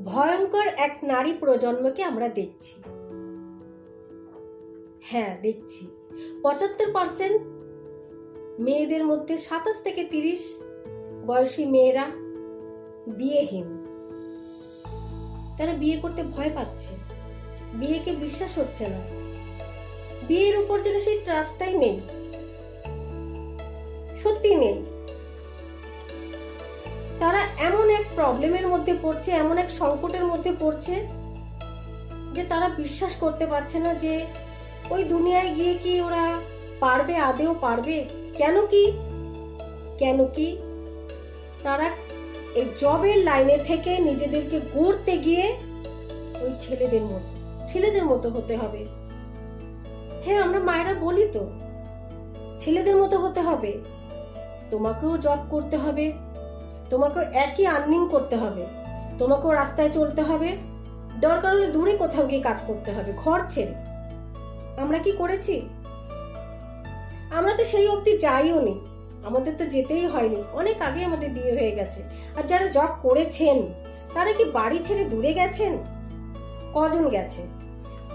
ভয়ঙ্কর এক নারী প্রজন্মকে আমরা দেখছি। হ্যাঁ, দেখছি 75% মেয়েদের মধ্যে 27 থেকে 30 বয়সী মেয়েরা বিয়েহীন। তারা বিয়ে করতে ভয় পাচ্ছে, বিয়েকে বিশ্বাস হচ্ছে না, বিয়ের উপর যেন সেই ট্রাস্টটাই নেই, সত্যি নেই। তারা এমন এক প্রবলেমের মধ্যে পড়ছে, এমন এক সংকটের মধ্যে পড়ছে যে তারা বিশ্বাস করতে পারছে না যে ওই দুনিয়ায় গিয়ে কি ওরা পারবে, আদেও পারবে। কেন কি তারা এই জবের লাইনে থেকে নিজেদেরকে গড়তে গিয়ে ওই ছেলেদের মতো হতে হবে। হ্যাঁ, আমরা মায়েরা বলি তো ছেলেদের মতো হতে হবে, তোমাকেও জব করতে হবে, তোমাকেও একই আর্নিং করতে হবে, তোমাকেও রাস্তায় চলতে হবে, দরকার হলে দূরে কোথাও গিয়ে কাজ করতে হবে, ঘর ছেড়ে। আমরা কি করেছি? আমরা তো সেই অবধি যাইও নি, আমাদের তো যেতেই হয়নি, অনেক আগে আমাদের বিয়ে হয়ে গেছে। আর যারা জব করেছেন তারা কি বাড়ি ছেড়ে দূরে গেছেন? কজন গেছে?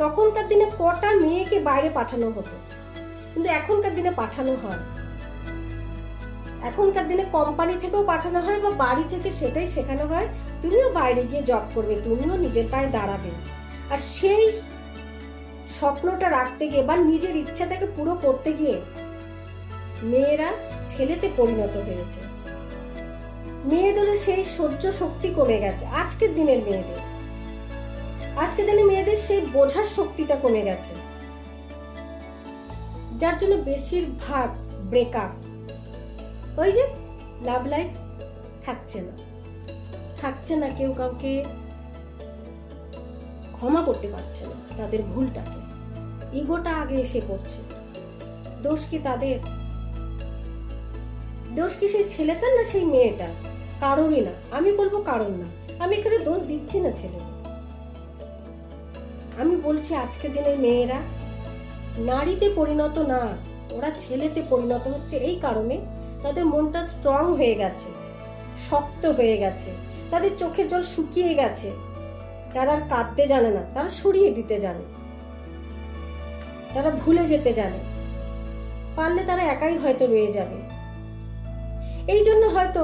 তখনকার দিনে কটা মেয়েকে বাইরে পাঠানো হতো, কিন্তু এখনকার দিনে পাঠানো হয়। এখনকার দিনে কোম্পানি থেকেও পাঠানো হয় বা বাড়ি থেকে সেটাই শেখানো হয়, তুমিও বাইরে গিয়ে জব করবে, তুমিও নিজের পায়ে দাঁড়াবে। আর সেই স্বপ্নটা রাখতে গিয়ে বা নিজের ইচ্ছাটাকে পুরো করতে গিয়ে মেয়েরা ছেলেতে পরিণত হয়েছে। মেয়েদের সেই সহ্য শক্তি কমে গেছে। আজকের দিনের মেয়েদের সেই বোঝার শক্তিটা কমে গেছে, যার জন্য বেশিরভাগ ব্রেকআপ। ওই যে লাভ লাইফ থাকছে না, কেউ কাউকে ক্ষমা করতে পারছে না তাদের ভুলটাকে, ইগোটা আগে এসে পড়ছে। দোষ কি তাদের? দোষ কি সেই ছেলেটার না সেই মেয়েটার? কারোরই না, আমি বলবো কারণ না। আমি এখানে দোষ দিচ্ছি না ছেলে, আমি বলছি আজকের দিনের মেয়েরা নারীতে পরিণত না, ওরা ছেলেতে পরিণত হচ্ছে। এই কারণে তাদের মনটা স্ট্রং হয়ে গেছে, শক্ত হয়ে গেছে, তাদের চোখের জল শুকিয়ে গেছে। তারা আর কাঁদতে জানে না, তারা সরিয়ে দিতে জানে, তারা ভুলে যেতে জানে। পারলে তারা একাই হয়তো রয়ে যাবে। এই জন্য হয়তো,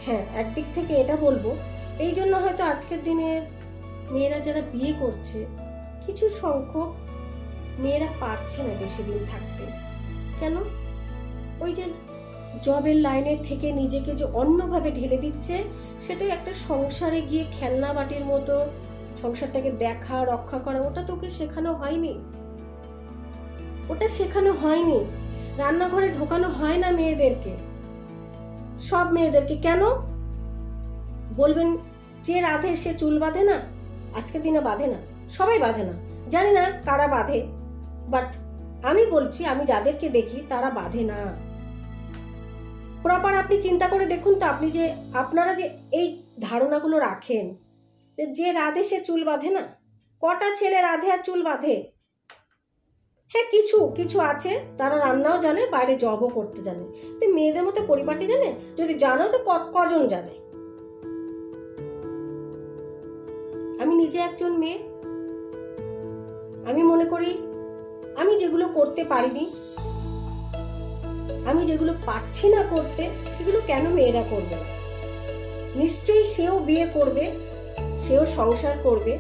হ্যাঁ, একদিক থেকে এটা বলবো, এই জন্য হয়তো আজকের দিনের মেয়েরা যারা বিয়ে করছে, কিছু সংখ্যক মেয়েরা পারছে না বেশি দিন থাকতে। কেন? ওই যে জবের লাইনে থেকে নিজেকে যে অন্যভাবে ঢেলে দিচ্ছে, সেটাই একটা সংসারে গিয়ে খেলনা বাটির মতো সংসারটাকে দেখা, রক্ষা করা, ওটা তোকে শেখানো হয়নি। রান্নাঘরে ঢোকানো হয় না মেয়েদেরকে, সব মেয়েদেরকে। কেন বলবেন? যে রাধে সে চুল বাঁধে না? আজকের দিনে বাঁধে না, সবাই বাঁধে না, জানি না কারা বাঁধে, বাট আমি বলছি, আমি যাদেরকে দেখি তারা বাঁধে না। প্রপার আপনি চিন্তা করে দেখুন তো, আপনারা যে এই ধারণাগুলো রাখেন যে রাধে সে চুল বাঁধে না, কটা ছেলে রাধে আর চুল বাঁধে? হ্যাঁ, কিছু আছে, তারা রান্নাও জানে, বাইরে জবও করতে জানে, মেয়েদের মতো পরিপাটি জানে? যদি জানো তো কজন জানে? আমি নিজে একজন মেয়ে, আমি মনে করি আমি যেগুলো করতে পারিনি, আমি যেগুলো পারছি না করতে, সেগুলো কেন মেয়েরা করবে না? নিশ্চয়ই সেও বিয়ে করবে, সেও সংসার করবে,